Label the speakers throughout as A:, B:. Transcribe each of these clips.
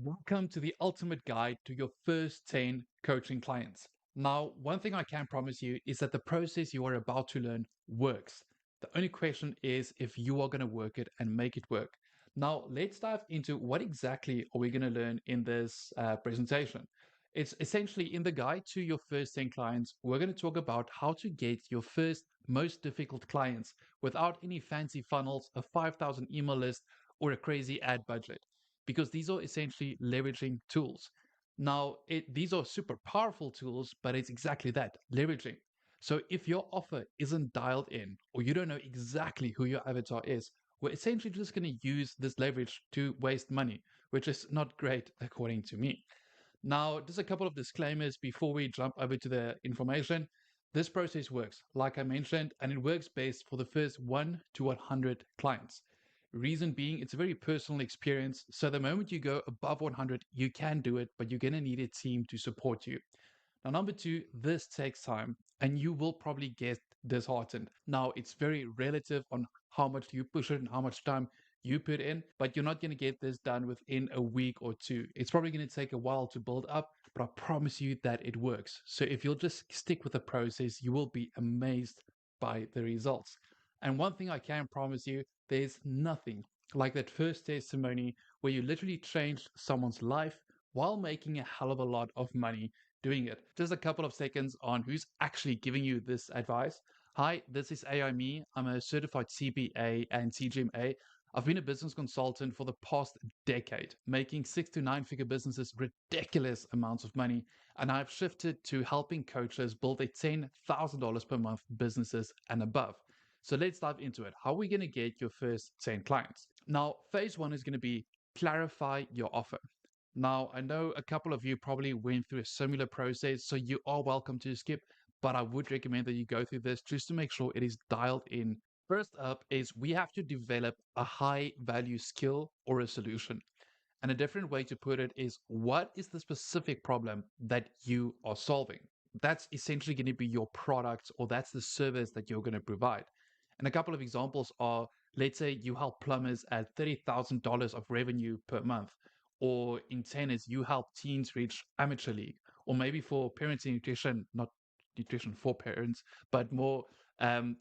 A: Welcome to the ultimate guide to your first 10 coaching clients. Now, one thing I can promise you is that the process you are about to learn works. The only question is if you are going to work it and make it work. Now, let's dive into what exactly are we going to learn in this presentation. It's essentially in the guide to your first 10 clients, we're going to talk about how to get your first most difficult clients without any fancy funnels, a 5,000 email list, or a crazy ad budget because these are essentially leveraging tools. Now, these are super powerful tools, but it's exactly that leveraging. So, if your offer isn't dialed in or you don't know exactly who your avatar is, we're essentially just going to use this leverage to waste money, which is not great according to me. Now, just a couple of disclaimers before we jump over to the information. This process works, like I mentioned, and it works best for the first 1 to 100 clients. Reason being, it's a very personal experience. So the moment you go above 100, you can do it, but you're going to need a team to support you. Now, number two, this takes time and you will probably get disheartened. Now, it's very relative on how much you push it and how much time you put in, but you're not going to get this done within a week or two. It's probably going to take a while to build up, but I promise you that it works. So if you'll just stick with the process, you will be amazed by the results. And one thing I can promise you, there's nothing like that first testimony where you literally changed someone's life while making a hell of a lot of money doing it. Just a couple of seconds on who's actually giving you this advice. Hi, this is AI Me. I'm a certified CPA and CGMA. I've been a business consultant for the past decade, making 6 to 9 figure businesses ridiculous amounts of money. And I've shifted to helping coaches build their $10,000 per month businesses and above. So let's dive into it. How are we going to get your first 10 clients? Now, phase one is going to be clarify your offer. Now, I know a couple of you probably went through a similar process, so you are welcome to skip, but I would recommend that you go through this just to make sure it is dialed in. First up is we have to develop a high value skill or a solution. And a different way to put it is what is the specific problem that you are solving? That's essentially going to be your product or that's the service that you're going to provide. And a couple of examples are let's say you help plumbers at $30,000 of revenue per month, or in tennis, you help teens reach amateur league, or maybe for parenting nutrition, not nutrition for parents, but more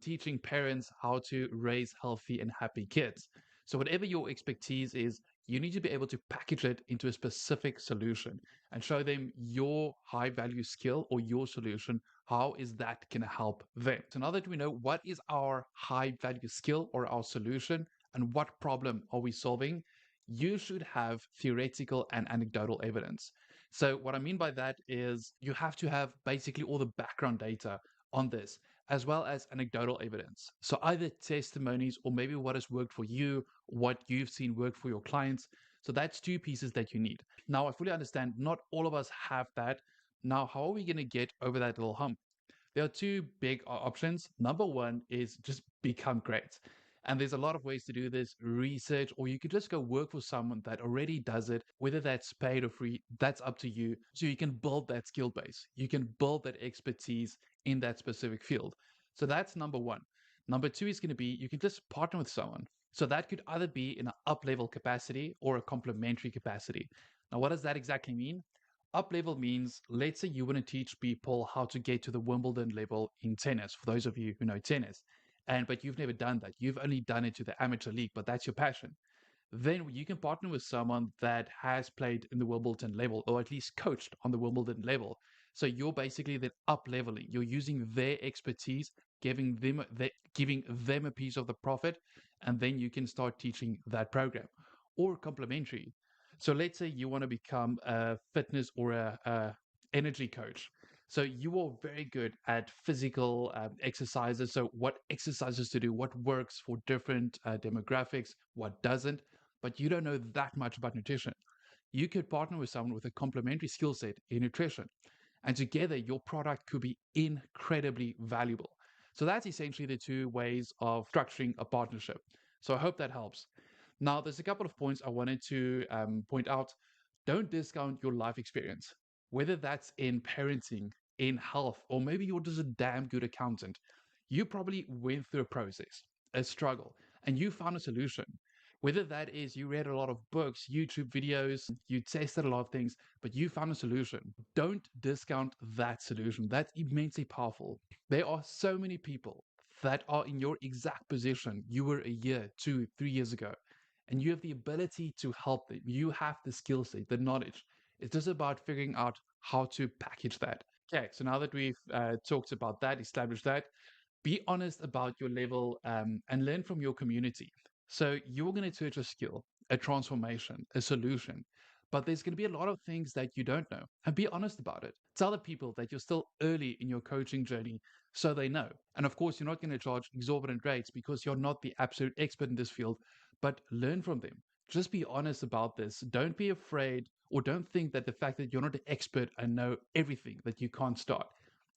A: teaching parents how to raise healthy and happy kids. So, whatever your expertise is, you need to be able to package it into a specific solution and show them your high value skill or your solution. How is that going to help them? So now that we know what is our high value skill or our solution and what problem are we solving, you should have theoretical and anecdotal evidence. So what I mean by that is you have to have basically all the background data on this, as well as anecdotal evidence. So either testimonies or maybe what has worked for you, what you've seen work for your clients. So that's two pieces that you need. Now, I fully understand not all of us have that. Now, how are we going to get over that little hump? There are two big options. Number one is just become great. And there's a lot of ways to do this research, or you could just go work for someone that already does it, whether that's paid or free, that's up to you. So you can build that skill base, you can build that expertise in that specific field. So that's number one. Number two is going to be you can just partner with someone. So that could either be in an up level capacity or a complementary capacity. Now, what does that exactly mean? Up level means, let's say you want to teach people how to get to the Wimbledon level in tennis, for those of you who know tennis. But you've never done that. You've only done it to the amateur league, but that's your passion. Then you can partner with someone that has played in the Wimbledon level or at least coached on the Wimbledon level. So you're basically then up leveling. You're using their expertise, giving them a piece of the profit, and then you can start teaching that program. Or complementary. So let's say you want to become a fitness or a energy coach. So you are very good at physical exercises. So what exercises to do, what works for different demographics, what doesn't, but you don't know that much about nutrition. You could partner with someone with a complementary skill set in nutrition, and together your product could be incredibly valuable. So that's essentially the two ways of structuring a partnership. So I hope that helps. Now, there's a couple of points I wanted to point out. Don't discount your life experience, whether that's in parenting, in health, or maybe you're just a damn good accountant. You probably went through a process, a struggle, and you found a solution. Whether that is you read a lot of books, YouTube videos, you tested a lot of things, but you found a solution. Don't discount that solution. That's immensely powerful. There are so many people that are in your exact position you were a year, 2, 3 years ago, and you have the ability to help them. You have the skill set, the knowledge. It's just about figuring out how to package that. Okay, so now that we've talked about that, established that, be honest about your level and learn from your community. So you're going to search a skill, a transformation, a solution, but there's going to be a lot of things that you don't know, and be honest about it. Tell the people that you're still early in your coaching journey so they know. And of course, you're not going to charge exorbitant rates because you're not the absolute expert in this field, but learn from them. Just be honest about this. Don't be afraid, or don't think that the fact that you're not an expert and know everything that you can't start.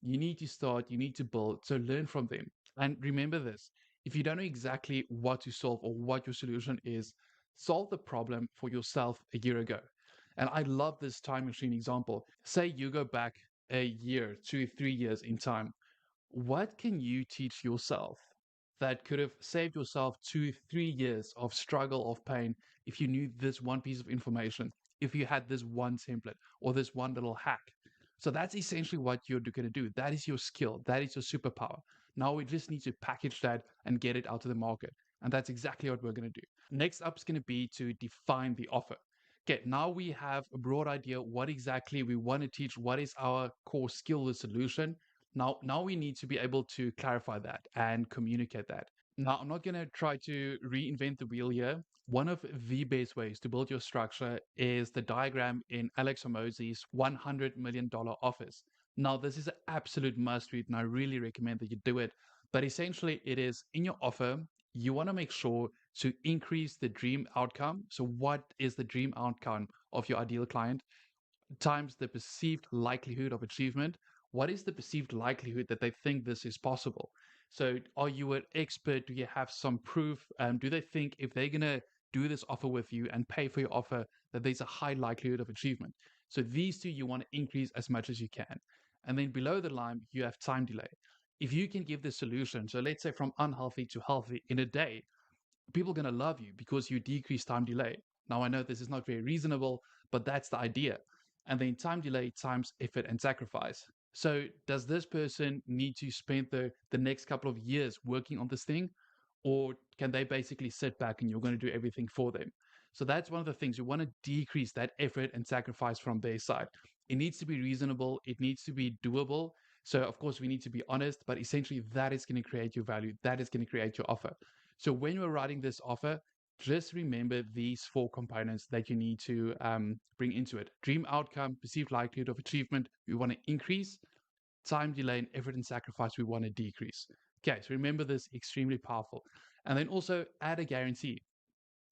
A: You need to start, you need to build, so learn from them. And remember this, if you don't know exactly what to solve or what your solution is, solve the problem for yourself a year ago. And I love this time machine example. Say you go back a year, 2, 3 years in time. What can you teach yourself that could have saved yourself 2, 3 years of struggle, of pain, if you knew this one piece of information, if you had this one template or this one little hack? So that's essentially what you're going to do. That is your skill. That is your superpower. Now we just need to package that and get it out to the market. And that's exactly what we're going to do. Next up is going to be to define the offer. Okay, now we have a broad idea what exactly we want to teach, what is our core skill, the solution. Now we need to be able to clarify that and communicate that. Now, I'm not going to try to reinvent the wheel here. One of the best ways to build your structure is the diagram in Alex Hormozi's $100 million office. Now, this is an absolute must read, and I really recommend that you do it. But essentially, it is in your offer, you want to make sure to increase the dream outcome. So, what is the dream outcome of your ideal client? Times the perceived likelihood of achievement. What is the perceived likelihood that they think this is possible? So, are you an expert? Do you have some proof? Do they think if they're going to do this offer with you and pay for your offer, that there's a high likelihood of achievement? So, these two you want to increase as much as you can. And then below the line, you have time delay. If you can give the solution, so let's say from unhealthy to healthy in a day, people are going to love you because you decrease time delay. Now, I know this is not very reasonable, but that's the idea. And then time delay times effort and sacrifice. So, does this person need to spend the next couple of years working on this thing? Or can they basically sit back and you're going to do everything for them? So, that's one of the things. You want to decrease that effort and sacrifice from their side. It needs to be reasonable, it needs to be doable. So, of course, we need to be honest, but essentially, that is going to create your value, that is going to create your offer. So when you're writing this offer, just remember these four components that you need to bring into it. Dream outcome, perceived likelihood of achievement, we want to increase. Time delay and effort and sacrifice, we want to decrease. Okay, so remember this, extremely powerful. And then also add a guarantee.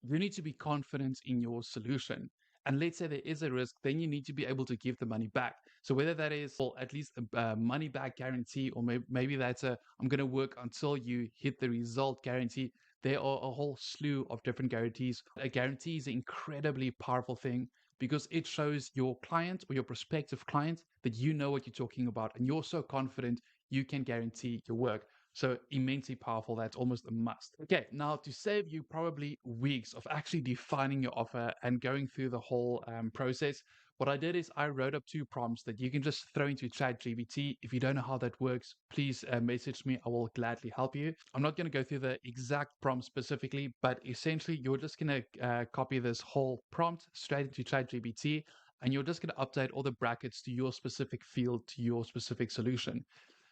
A: You need to be confident in your solution. And let's say there is a risk, then you need to be able to give the money back. So whether that is or at least a money back guarantee, or maybe that's a I'm going to work until you hit the result guarantee. There are a whole slew of different guarantees. A guarantee is an incredibly powerful thing because it shows your client or your prospective client that you know what you're talking about and you're so confident you can guarantee your work. So immensely powerful. That's almost a must. Okay, now to save you probably weeks of actually defining your offer and going through the whole process, what I did is I wrote up 2 prompts that you can just throw into ChatGPT. If you don't know how that works, please message me. I will gladly help you. I'm not going to go through the exact prompt specifically, but essentially you're just going to copy this whole prompt straight into ChatGPT, and you're just going to update all the brackets to your specific field, to your specific solution.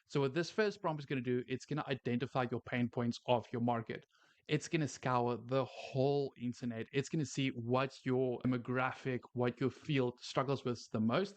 A: So what this first prompt is going to do, it's going to identify your pain points of your market. It's going to scour the whole internet. It's going to see what your demographic, what your field struggles with the most,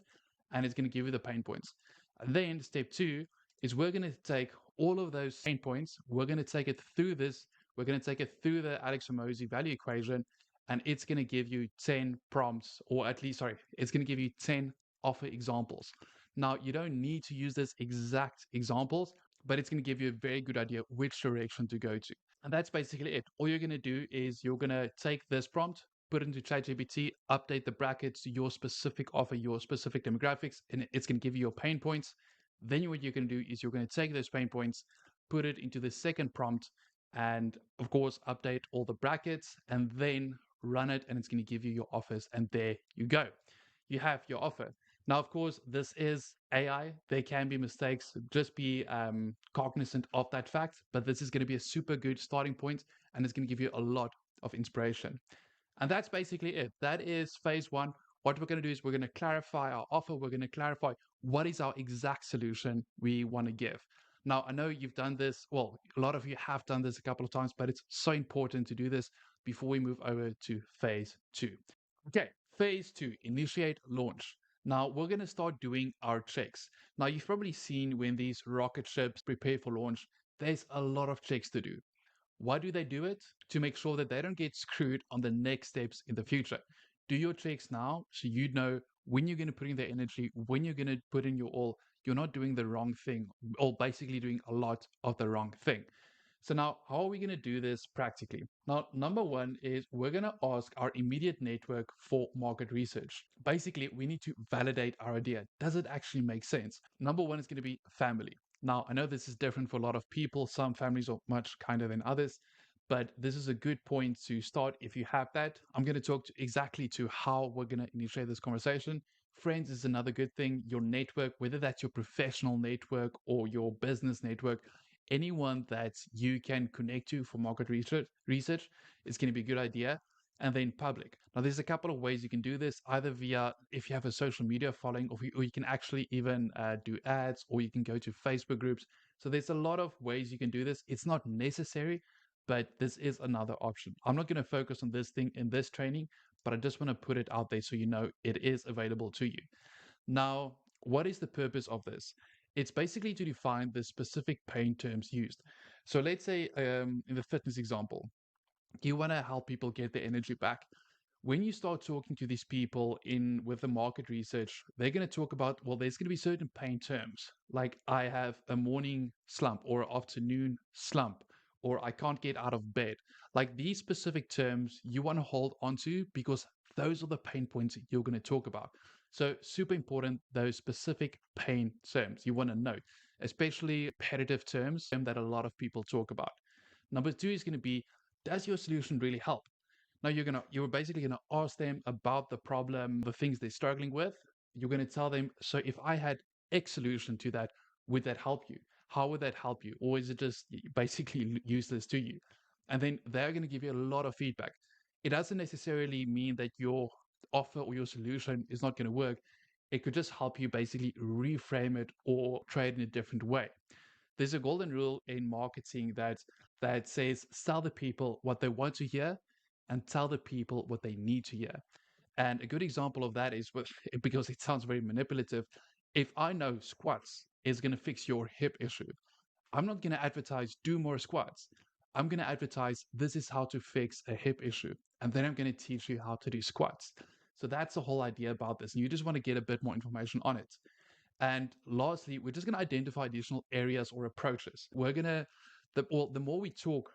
A: and it's going to give you the pain points. And then step 2 is we're going to take all of those pain points, we're going to take it through this, we're going to take it through the Alex Hormozi value equation, and it's going to give you 10 prompts, or at least, sorry, it's going to give you 10 offer examples. Now, you don't need to use this exact examples, but it's going to give you a very good idea which direction to go to. And that's basically it. All you're going to do is you're going to take this prompt, put it into ChatGPT, update the brackets to your specific offer, your specific demographics, and it's going to give you your pain points. Then what you're going to do is you're going to take those pain points, put it into the second prompt, and of course update all the brackets and then run it, and it's going to give you your offers, and there you go, you have your offer. Now of course this is AI, there can be mistakes, just be cognizant of that fact, but this is going to be a super good starting point, and it's going to give you a lot of inspiration. And that's basically it. That is phase one. What we're going to do is we're going to clarify our offer. We're going to clarify what is our exact solution we want to give. Now, I know you've done this. Well, a lot of you have done this a couple of times, but it's so important to do this before we move over to phase two. Okay, phase two, initiate launch. Now, we're going to start doing our checks. Now, you've probably seen when these rocket ships prepare for launch, there's a lot of checks to do. Why do they do it? To make sure that they don't get screwed on the next steps in the future. Do your checks now so you know when you're going to put in the energy, when you're going to put in your all, you're not doing the wrong thing, or basically doing a lot of the wrong thing. So now, how are we going to do this practically? Now, number one is we're going to ask our immediate network for market research. Basically, we need to validate our idea. Does it actually make sense? Number one is going to be family. Now, I know this is different for a lot of people. Some families are much kinder than others, but this is a good point to start if you have that. I'm going to talk exactly to how we're going to initiate this conversation. Friends is another good thing. Your network, whether that's your professional network or your business network, anyone that you can connect to for market research is going to be a good idea. And then public. Now, there's a couple of ways you can do this, either via if you have a social media following, or you can actually even do ads, or you can go to Facebook groups. So there's a lot of ways you can do this. It's not necessary, but this is another option. I'm not going to focus on this thing in this training, but I just want to put it out there so you know it is available to you. Now, what is the purpose of this? It's basically to define the specific pain terms used. So let's say in the fitness example, you want to help people get their energy back. When you start talking to these people in with the market research, they're going to talk about, well, there's going to be certain pain terms, like I have a morning slump or afternoon slump, or I can't get out of bed. Like these specific terms you want to hold onto because those are the pain points you're going to talk about. So super important, those specific pain terms you want to know, especially repetitive terms that a lot of people talk about. Number two is going to be, does your solution really help? Now you're basically gonna ask them about the problem, the things they're struggling with. You're gonna tell them, so if I had X solution to that, would that help you? How would that help you? Or is it just basically useless to you? And then they're gonna give you a lot of feedback. It doesn't necessarily mean that your offer or your solution is not gonna work. It could just help you basically reframe it or try it in a different way. There's a golden rule in marketing that says sell the people what they want to hear and tell the people what they need to hear. And a good example of that is with, because it sounds very manipulative. If I know squats is going to fix your hip issue, I'm not going to advertise do more squats. I'm going to advertise this is how to fix a hip issue. And then I'm going to teach you how to do squats. So that's the whole idea about this. And you just want to get a bit more information on it. And lastly, we're just going to identify additional areas or approaches. We're going to, the more we talk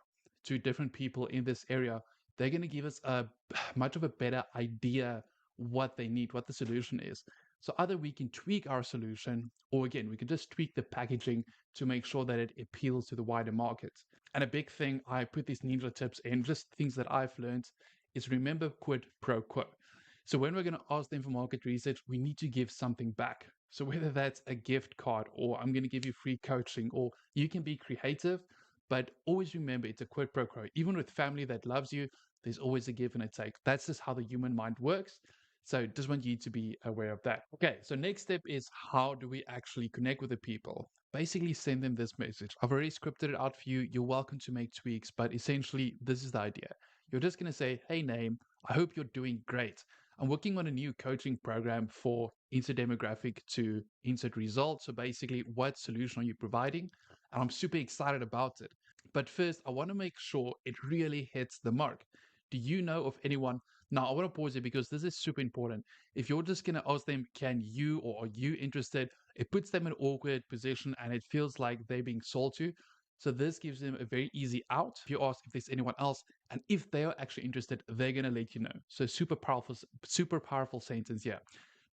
A: to different people in this area, they're going to give us a much of a better idea what they need, what the solution is. So either we can tweak our solution, or again, we can just tweak the packaging to make sure that it appeals to the wider market. And a big thing, I put these ninja tips in, just things that I've learned, is remember quid pro quo. So when we're going to ask them for market research, we need to give something back. So whether that's a gift card, or I'm going to give you free coaching, or you can be creative, but always remember it's a quid pro quo. Even with family that loves you, there's always a give and a take. That's just how the human mind works. So just want you to be aware of that. Okay, so next step is, how do we actually connect with the people? Basically send them this message. I've already scripted it out for you. You're welcome to make tweaks, but essentially this is the idea. You're just going to say, hey name, I hope you're doing great. I'm working on a new coaching program for insert demographic to insert results. So basically, what solution are you providing? And I'm super excited about it. But first, I want to make sure it really hits the mark. Do you know of anyone? Now, I want to pause it because this is super important. If you're just going to ask them, can you, or are you interested? It puts them in an awkward position and it feels like they're being sold to. So this gives them a very easy out. If you ask if there's anyone else, and if they are actually interested, they're gonna let you know. So super powerful sentence here.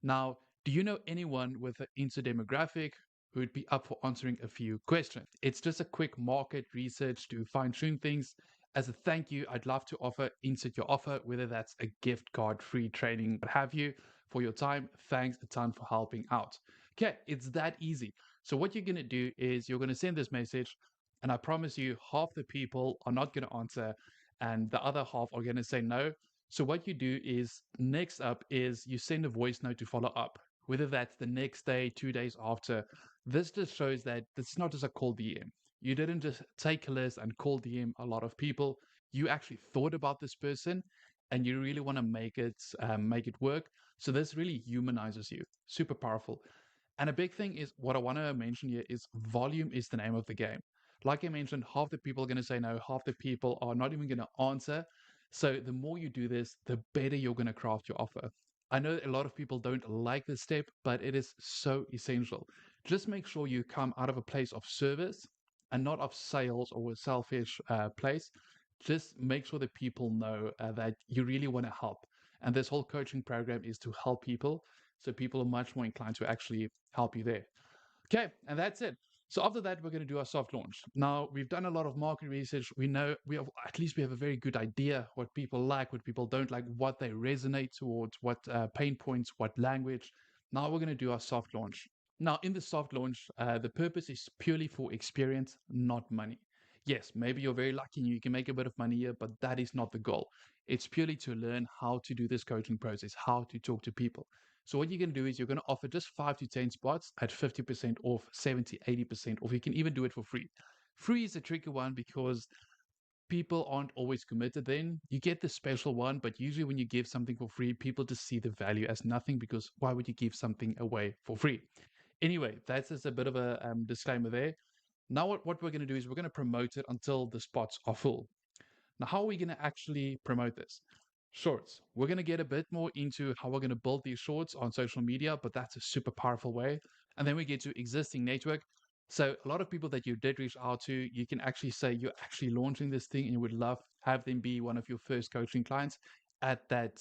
A: Now, do you know anyone with an insert demographic who would be up for answering a few questions. It's just a quick market research to fine tune things. As a thank you, I'd love to insert your offer, whether that's a gift card, free training, what have you, for your time. Thanks a ton for helping out. Okay, it's that easy. So what you're going to do is you're going to send this message, and I promise you, half the people are not going to answer, and the other half are going to say no. So what you do is next up is you send a voice note to follow up, whether that's the next day, 2 days after. This just shows that this is not just a cold DM. You didn't just take a list and cold DM a lot of people. You actually thought about this person, and you really want to make it work. So this really humanizes you. Super powerful. And a big thing is what I want to mention here is volume is the name of the game. Like I mentioned, half the people are going to say no, half the people are not even going to answer. So the more you do this, the better you're going to craft your offer. I know a lot of people don't like this step, but it is so essential. Just make sure you come out of a place of service and not of sales or a selfish place. Just make sure that people know that you really want to help. And this whole coaching program is to help people. So people are much more inclined to actually help you there. Okay, and that's it. So after that, we're going to do our soft launch. Now we've done a lot of market research. We know at least we have a very good idea what people like, what people don't like, what they resonate towards, what pain points, what language. Now we're going to do our soft launch. Now in the soft launch, the purpose is purely for experience, not money. Yes, maybe you're very lucky and you can make a bit of money here, but that is not the goal. It's purely to learn how to do this coaching process, how to talk to people. So what you're going to do is you're going to offer just 5 to 10 spots at 50% off, 70, 80% off. You can even do it for free. Free is a tricky one because people aren't always committed then. You get the special one, but usually when you give something for free, people just see the value as nothing because why would you give something away for free? Anyway, that's just a bit of a disclaimer there. Now what we're going to do is we're going to promote it until the spots are full. Now, how are we going to actually promote this? Shorts. We're going to get a bit more into how we're going to build these shorts on social media, but that's a super powerful way. And then we get to existing network. So a lot of people that you did reach out to, you can actually say you're actually launching this thing and you would love have them be one of your first coaching clients at that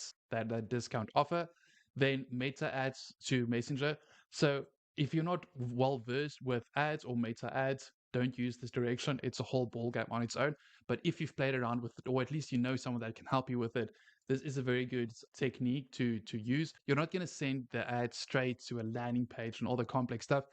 A: discount offer. Then meta ads to Messenger. So if you're not well versed with ads or meta ads, don't use this direction. It's a whole ball game on its own. But if you've played around with it, or at least you know someone that can help you with it, this is a very good technique to use. You're not going to send the ad straight to a landing page and all the complex stuff.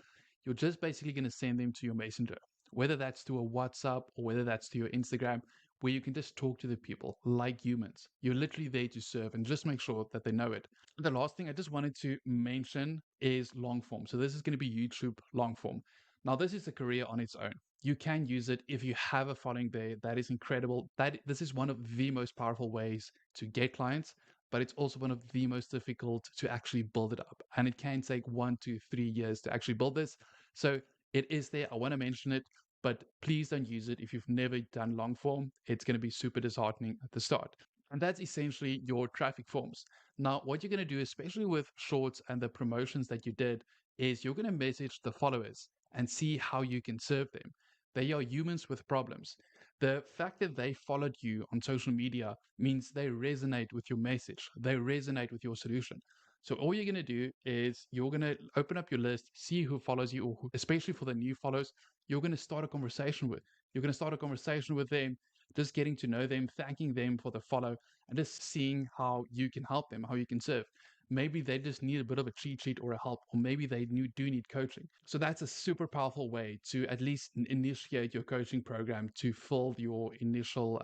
A: You're just basically going to send them to your Messenger, whether that's to a WhatsApp or whether that's to your Instagram, where you can just talk to the people like humans. You're literally there to serve and just make sure that they know it. The last thing I just wanted to mention is long form. So this is going to be YouTube long form. Now, this is a career on its own. You can use it if you have a following there. That is incredible. This is one of the most powerful ways to get clients, but it's also one of the most difficult to actually build it up. And it can take 1 to 3 years to actually build this. So it is there. I want to mention it, but please don't use it if you've never done long form. It's going to be super disheartening at the start. And that's essentially your traffic forms. Now, what you're going to do, especially with shorts and the promotions that you did, is you're going to message the followers and see how you can serve them. They are humans with problems. The fact that they followed you on social media means they resonate with your message, they resonate with your solution. So all you're going to do is you're going to open up your list, see who follows you, or especially for the new follows, you're going to start a conversation with. You're going to start a conversation with them, just getting to know them, thanking them for the follow, and just seeing how you can help them, how you can serve. Maybe they just need a bit of a cheat sheet or a help, or maybe they do need coaching. So that's a super powerful way to at least initiate your coaching program to fill your initial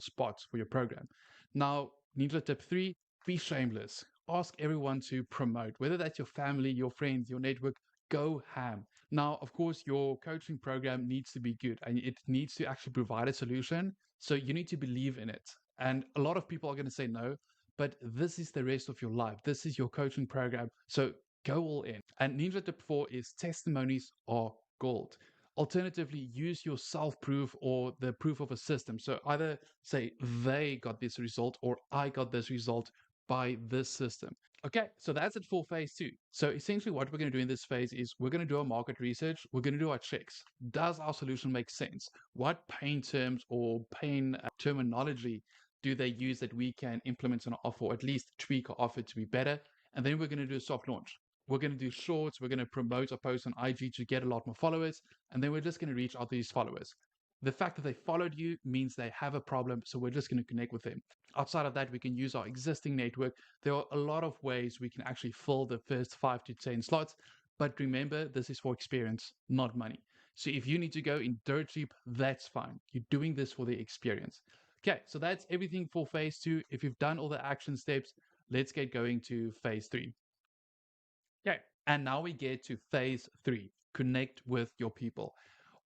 A: spots for your program. Now, ninja tip 3, be shameless. Ask everyone to promote, whether that's your family, your friends, your network, go ham. Now, of course, your coaching program needs to be good and it needs to actually provide a solution. So you need to believe in it. And a lot of people are going to say no, but this is the rest of your life. This is your coaching program. So go all in. And ninja tip 4 is testimonies are gold. Alternatively, use your self proof or the proof of a system. So either say they got this result or I got this result by this system. Okay, so that's it for phase 2. So essentially what we're going to do in this phase is we're going to do our market research. We're going to do our checks. Does our solution make sense? What pain terms or pain terminology do they use that we can implement on our offer, or at least tweak our offer to be better? And then we're going to do a soft launch. We're going to do shorts. We're going to promote our posts on IG to get a lot more followers. And then we're just going to reach out to these followers. The fact that they followed you means they have a problem. So we're just going to connect with them. Outside of that, we can use our existing network. There are a lot of ways we can actually fill the first 5 to 10 slots. But remember, this is for experience, not money. So if you need to go in dirt cheap, that's fine. You're doing this for the experience. Okay, so that's everything for phase 2. If you've done all the action steps, let's get going to phase 3. Okay, and now we get to phase 3, connect with your people.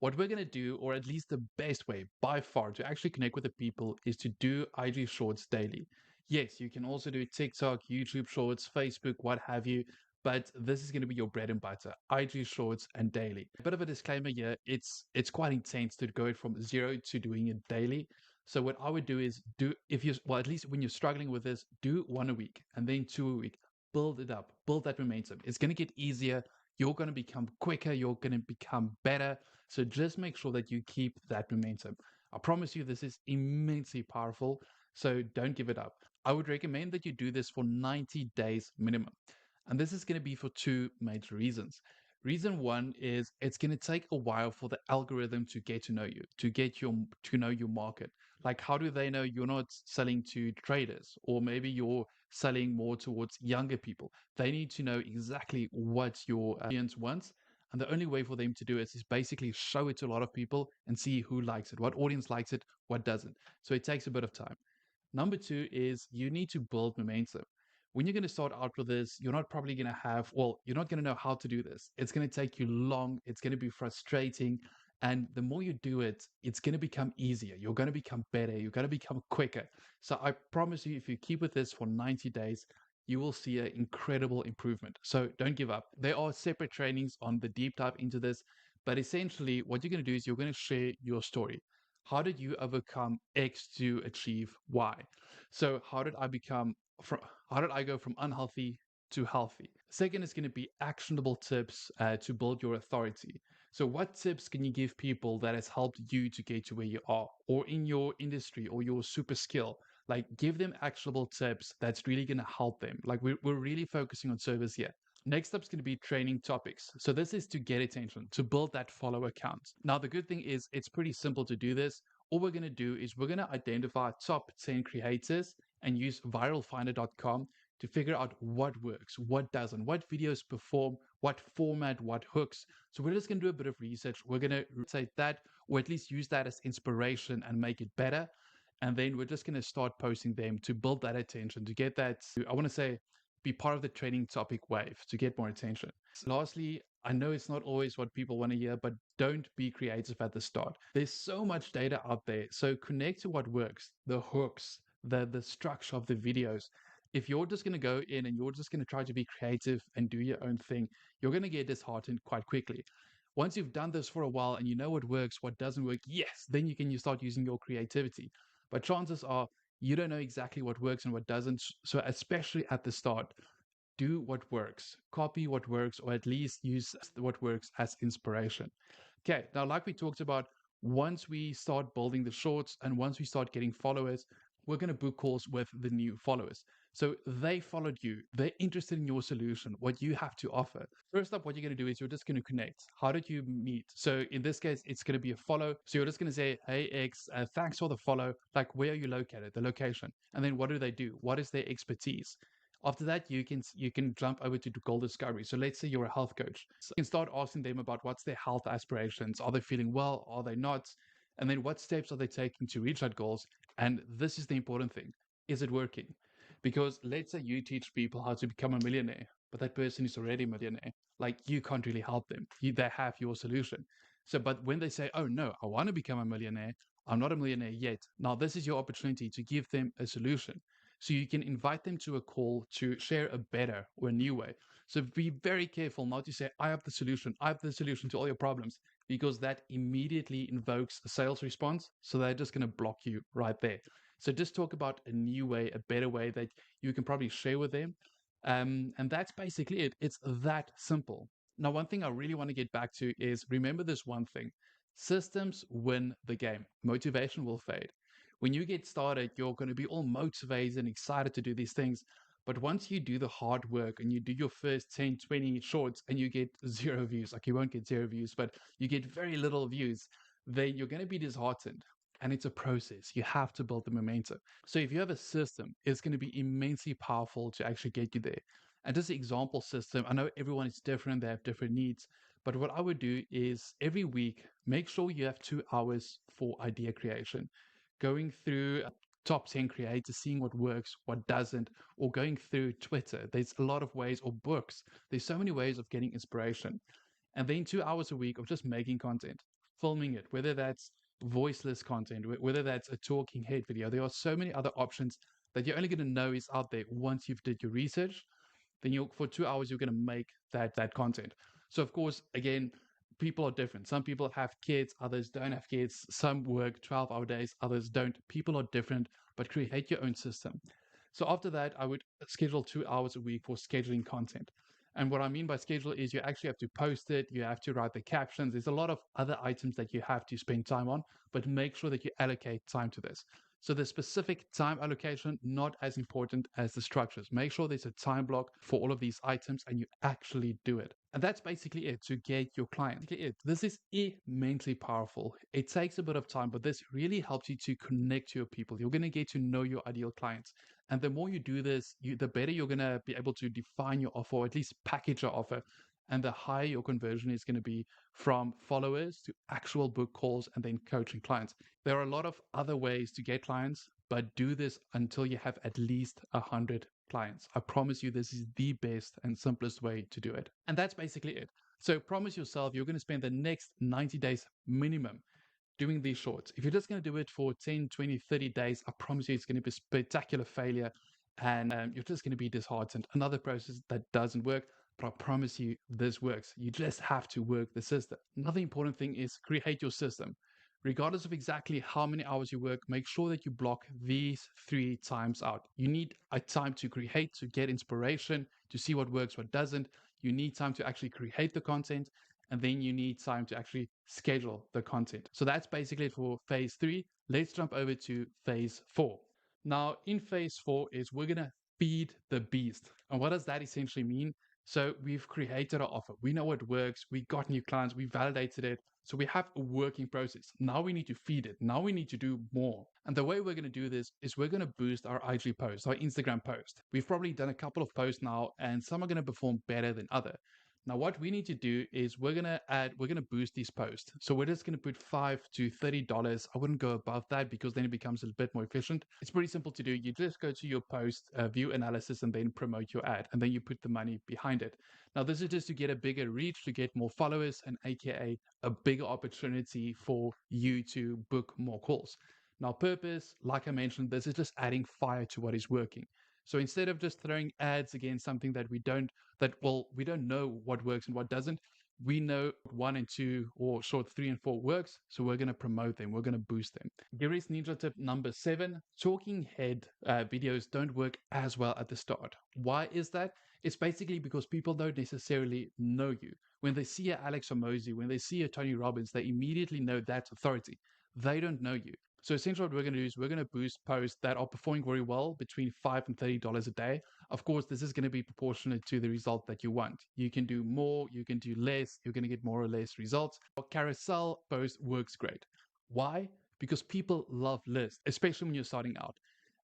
A: What we're going to do, or at least the best way by far to actually connect with the people, is to do IG Shorts daily. Yes, you can also do TikTok, YouTube Shorts, Facebook, what have you, but this is going to be your bread and butter, IG Shorts and daily. A bit of a disclaimer here, it's quite intense to go from zero to doing it daily. So what I would do is if you, well, at least when you're struggling with this, do 1 a week and then 2 a week. Build it up, build that momentum. It's going to get easier. You're going to become quicker. You're going to become better. So just make sure that you keep that momentum. I promise you, this is immensely powerful. So don't give it up. I would recommend that you do this for 90 days minimum. And this is going to be for 2 major reasons. Reason 1 is it's going to take a while for the algorithm to get to know you, to know your market. Like, how do they know you're not selling to traders, or maybe you're selling more towards younger people? They need to know exactly what your audience wants. And the only way for them to do it is basically show it to a lot of people and see who likes it, what audience likes it, what doesn't. So it takes a bit of time. Number 2 is you need to build momentum. When you're going to start out with this, you're not probably going to have, well, you're not going to know how to do this. It's going to take you long. It's going to be frustrating. And the more you do it, it's going to become easier. You're going to become better. You're going to become quicker. So I promise you, if you keep with this for 90 days, you will see an incredible improvement. So don't give up. There are separate trainings on the deep dive into this. But essentially, what you're going to do is you're going to share your story. How did you overcome X to achieve Y? So how did I go from unhealthy to healthy? Second is going to be actionable tips to build your authority. So what tips can you give people that has helped you to get to where you are, or in your industry, or your super skill? Like, give them actionable tips that's really going to help them. Like, we're really focusing on service here. Next up is going to be training topics. So this is to get attention, to build that follower count. Now, the good thing is it's pretty simple to do this. All we're going to do is we're going to identify top 10 creators and use viralfinder.com to figure out what works, what doesn't, what videos perform, what format, what hooks. So we're just going to do a bit of research. We're going to say that, or at least use that as inspiration and make it better. And then we're just going to start posting them to build that attention, to get that, I want to say, be part of the trending topic wave to get more attention. Lastly, I know it's not always what people want to hear, but don't be creative at the start. There's so much data out there. So connect to what works, the hooks, the structure of the videos. If you're just going to go in and you're just going to try to be creative and do your own thing, you're going to get disheartened quite quickly. Once you've done this for a while and you know what works, what doesn't work, yes, then you start using your creativity. But chances are you don't know exactly what works and what doesn't. So especially at the start, do what works, copy what works, or at least use what works as inspiration. Okay, now, like we talked about, once we start building the shorts and once we start getting followers, we're going to book calls with the new followers. So they followed you, they're interested in your solution, what you have to offer. First up, what you're going to do is you're just going to connect. How did you meet? So in this case, it's going to be a follow. So you're just going to say, hey, X, thanks for the follow. Like, where are you located? The location. And then what do they do? What is their expertise? After that, you can jump over to goal discovery. So let's say you're a health coach. So you can start asking them about what's their health aspirations. Are they feeling well? Are they not? And then what steps are they taking to reach that goals? And this is the important thing. Is it working? Because let's say you teach people how to become a millionaire, but that person is already a millionaire. Like, you can't really help them. They have your solution. So, but when they say, oh no, I want to become a millionaire, I'm not a millionaire yet. Now, this is your opportunity to give them a solution. So you can invite them to a call to share a better or a new way. So be very careful not to say, I have the solution. I have the solution to all your problems, because that immediately invokes a sales response. So they're just going to block you right there. So just talk about a new way, a better way that you can probably share with them. And that's basically it. It's that simple. Now, one thing I really want to get back to is remember this one thing: systems win the game, motivation will fade. When you get started, you're going to be all motivated and excited to do these things. But once you do the hard work and you do your first 10, 20 shorts and you get 0 views, like you won't get 0 views, but you get very little views, then you're going to be disheartened. And it's a process. You have to build the momentum. So if you have a system, it's going to be immensely powerful to actually get you there. And this example system, I know everyone is different, they have different needs. But what I would do is every week, make sure you have 2 hours for idea creation. Going through top 10 creators, seeing what works, what doesn't, or going through Twitter. There's a lot of ways, or books. There's so many ways of getting inspiration. And then 2 hours a week of just making content, filming it, whether that's voiceless content, whether that's a talking head video. There are so many other options that you're only going to know is out there once you've did your research. Then you for 2 hours you're going to make that content. So of course, again, people are different. Some people have kids, others don't have kids. Some work 12-hour days, others don't. People are different, but create your own system. So after that, I would schedule 2 hours a week for scheduling content. And what I mean by schedule is you actually have to post it, you have to write the captions. There's a lot of other items that you have to spend time on, but make sure that you allocate time to this. So the specific time allocation, not as important as the structures. Make sure there's a time block for all of these items and you actually do it. And that's basically it to get your client. This is immensely powerful. It takes a bit of time, but this really helps you to connect to your people. You're going to get to know your ideal clients. And the more you do this, the better you're going to be able to define your offer, or at least package your offer. And the higher your conversion is going to be from followers to actual book calls and then coaching clients. There are a lot of other ways to get clients, but do this until you have at least 100 clients. I promise you, this is the best and simplest way to do it. And that's basically it. So promise yourself you're going to spend the next 90 days minimum doing these shorts. If you're just going to do it for 10, 20, 30 days, I promise you it's going to be a spectacular failure and you're just going to be disheartened. Another process that doesn't work, but I promise you this works. You just have to work the system. Another important thing is create your system. Regardless of exactly how many hours you work, make sure that you block these 3 times out. You need a time to create, to get inspiration, to see what works, what doesn't. You need time to actually create the content, and then you need time to actually schedule the content. So that's basically it for phase 3. Let's jump over to phase 4. Now, in phase 4 is we're going to feed the beast. And what does that essentially mean? So we've created our offer. We know it works. We got new clients. We validated it. So we have a working process. Now we need to feed it. Now we need to do more. And the way we're going to do this is we're going to boost our IG posts, our Instagram post. We've probably done a couple of posts now, and some are going to perform better than other. Now, what we need to do is we're going to boost these posts. So we're just going to put $5 to $30. I wouldn't go above that because then it becomes a bit more efficient. It's pretty simple to do. You just go to your post, view analysis, and then promote your ad, and then you put the money behind it. Now, this is just to get a bigger reach, to get more followers, and AKA a bigger opportunity for you to book more calls. Now, purpose, like I mentioned, this is just adding fire to what is working. So instead of just throwing ads against something that we don't know what works and what doesn't, we know 1 and 2 or short 3 and 4 works. So we're going to promote them. We're going to boost them. Gary's Ninja tip number 7, talking head videos don't work as well at the start. Why is that? It's basically because people don't necessarily know you. When they see a Alex Hormozi, when they see a Tony Robbins, they immediately know that's authority. They don't know you. So essentially what we're going to do is we're going to boost posts that are performing very well between $5 and $30 a day. Of course, this is going to be proportionate to the result that you want. You can do more, you can do less, you're going to get more or less results. A carousel post works great. Why? Because people love lists, especially when you're starting out.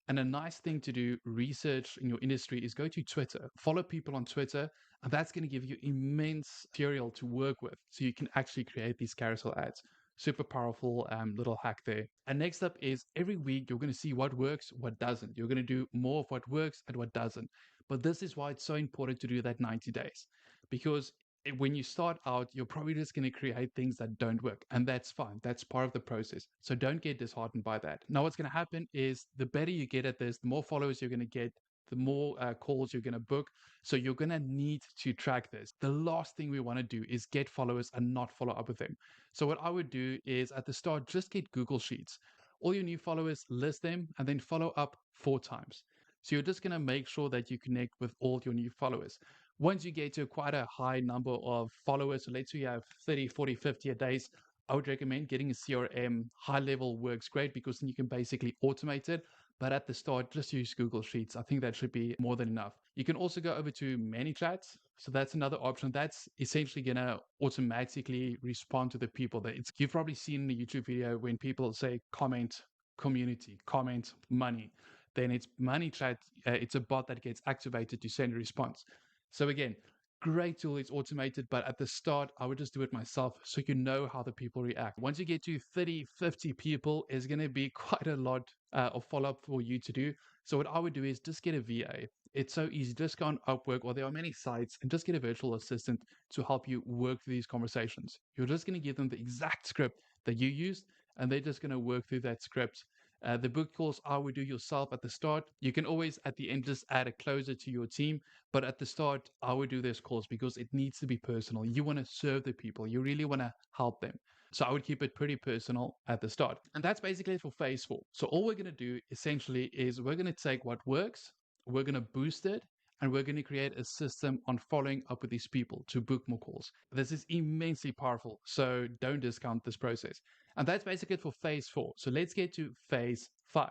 A: And a nice thing to do research in your industry is go to Twitter, follow people on Twitter, and that's going to give you immense material to work with so you can actually create these carousel ads. Super powerful little hack there. And next up is every week you're going to see what works, what doesn't. You're going to do more of what works and what doesn't. But this is why it's so important to do that 90 days. Because when you start out, you're probably just going to create things that don't work. And that's fine. That's part of the process. So don't get disheartened by that. Now, what's going to happen is the better you get at this, the more followers you're going to get, the more calls you're going to book. So you're going to need to track this. The last thing we want to do is get followers and not follow up with them. So what I would do is at the start, just get Google Sheets. All your new followers, list them, and then follow up 4 times. So you're just going to make sure that you connect with all your new followers. Once you get to quite a high number of followers, so let's say you have 30, 40, 50 a days, I would recommend getting a CRM. High level works great because then you can basically automate it. But at the start, just use Google Sheets. I think that should be more than enough. You can also go over to ManyChat. So that's another option. That's essentially going to automatically respond to the people that you've probably seen in a YouTube video when people say comment community, comment money. Then it's ManyChat. It's a bot that gets activated to send a response. So again, great tool. It's automated, but at the start, I would just do it myself so you know how the people react. Once you get to 30, 50 people, it's going to be quite a lot of follow-up for you to do. So what I would do is just get a VA. It's so easy. Just go on Upwork, or there are many sites, and just get a virtual assistant to help you work through these conversations. You're just going to give them the exact script that you used, and they're just going to work through that script. The book calls I would do yourself at the start. You can always at the end just add a closer to your team, but at the start I would do those calls because it needs to be personal. You want to serve the people, you really want to help them. So I would keep it pretty personal at the start. And that's basically it for phase 4. So all we're going to do essentially is we're going to take what works, we're going to boost it, and we're going to create a system on following up with these people to book more calls. This is immensely powerful, so don't discount this process. And that's basically it for phase 4. So let's get to phase 5.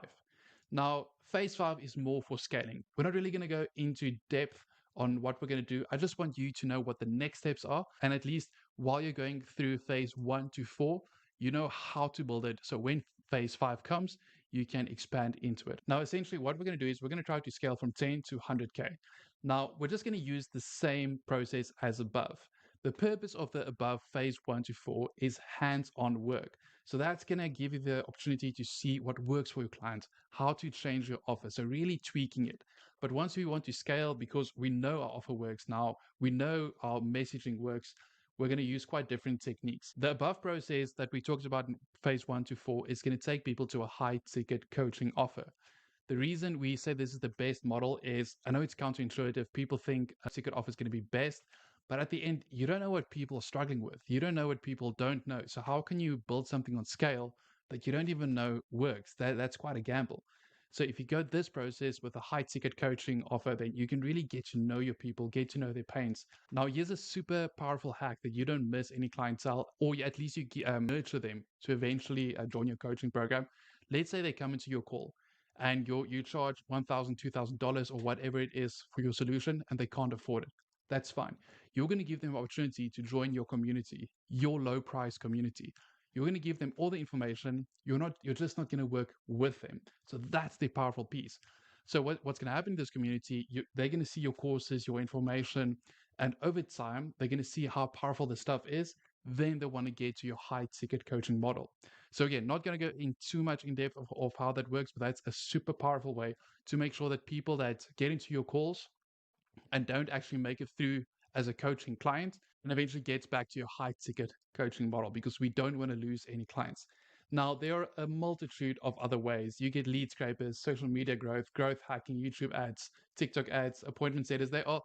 A: Now, phase 5 is more for scaling. We're not really going to go into depth on what we're going to do. I just want you to know what the next steps are. And at least while you're going through phase 1 to 4, you know how to build it. So when phase 5 comes, you can expand into it. Now, essentially, what we're going to do is we're going to try to scale from 10 to 100K. Now, we're just going to use the same process as above. The purpose of the above phase 1 to 4 is hands-on work. So that's going to give you the opportunity to see what works for your clients, how to change your offer. So really tweaking it. But once we want to scale, because we know our offer works now, we know our messaging works, we're going to use quite different techniques. The above process that we talked about in phase 1 to 4 is going to take people to a high ticket coaching offer. The reason we say this is the best model is, I know it's counterintuitive. People think a ticket offer is going to be best, but at the end, you don't know what people are struggling with. You don't know what people don't know. So how can you build something on scale that you don't even know works? That's quite a gamble. So if you go this process with a high ticket coaching offer, then you can really get to know your people, get to know their pains. Now, here's a super powerful hack that you don't miss any clientele, or at least you nurture them to eventually join your coaching program. Let's say they come into your call and you charge $1,000, $2,000 or whatever it is for your solution, and they can't afford it. That's fine. You're going to give them opportunity to join your community, your low price community. You're going to give them all the information. You're just not going to work with them. So that's the powerful piece. So what's going to happen in this community, they're going to see your courses, your information, and over time, they're going to see how powerful the stuff is. Then they want to get to your high ticket coaching model. So again, not going to go in too much in depth of how that works, but that's a super powerful way to make sure that people that get into your calls and don't actually make it through as a coaching client and eventually gets back to your high ticket coaching model, because we don't want to lose any clients. Now, there are a multitude of other ways. You get lead scrapers, social media growth hacking, YouTube ads, TikTok ads, appointment setters. There are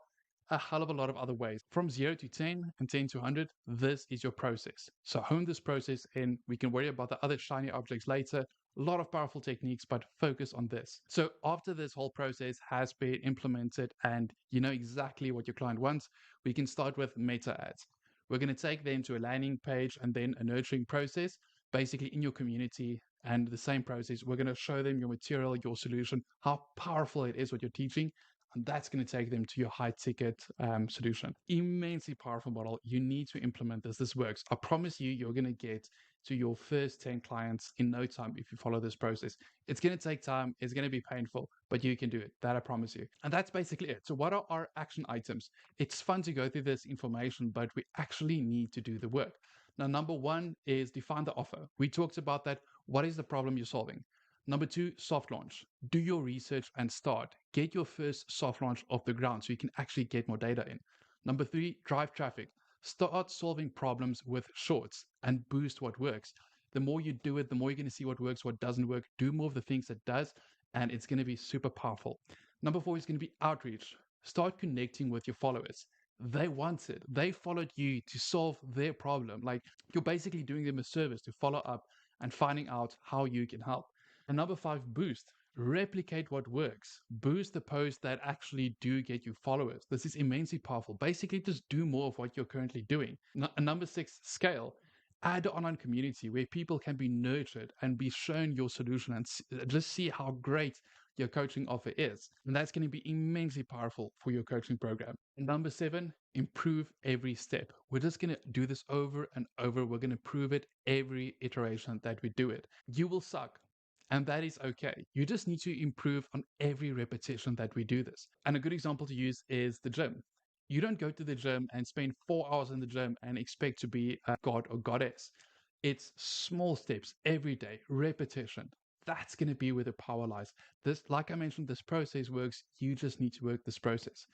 A: a hell of a lot of other ways. From 0 to 10 and 10 to 100, this is your process. So hone this process in. We can worry about the other shiny objects later. A lot of powerful techniques, but focus on this. So after this whole process has been implemented and you know exactly what your client wants, we can start with meta ads. We're going to take them to a landing page and then a nurturing process, basically in your community. And the same process, we're going to show them your material, your solution, how powerful it is what you're teaching. And that's going to take them to your high ticket solution. Immensely powerful model. You need to implement this. This works. I promise you, you're going to get to your first 10 clients in no time if you follow this process. It's going to take time. It's going to be painful, but you can do it. That I promise you. And that's basically it. So what are our action items? It's fun to go through this information, but we actually need to do the work. Now, number 1 is define the offer. We talked about that. What is the problem you're solving? Number 2, soft launch. Do your research and start. Get your first soft launch off the ground so you can actually get more data in. Number 3, drive traffic. Start solving problems with shorts and boost what works. The more you do it, the more you're going to see what works, what doesn't work. Do more of the things that does, and it's going to be super powerful. Number 4 is going to be outreach. Start connecting with your followers. They want it. They followed you to solve their problem. Like, you're basically doing them a service to follow up and finding out how you can help. And number 5, boost. Replicate what works. Boost the posts that actually do get you followers. This is immensely powerful. Basically, just do more of what you're currently doing. Number 6, scale. Add an online community where people can be nurtured and be shown your solution and just see how great your coaching offer is. And that's going to be immensely powerful for your coaching program. And number 7, improve every step. We're just going to do this over and over. We're going to prove it every iteration that we do it. You will suck. And that is okay. You just need to improve on every repetition that we do this. And a good example to use is the gym. You don't go to the gym and spend 4 hours in the gym and expect to be a god or goddess. It's small steps every day, repetition. That's going to be where the power lies. This, like I mentioned, this process works. You just need to work this process.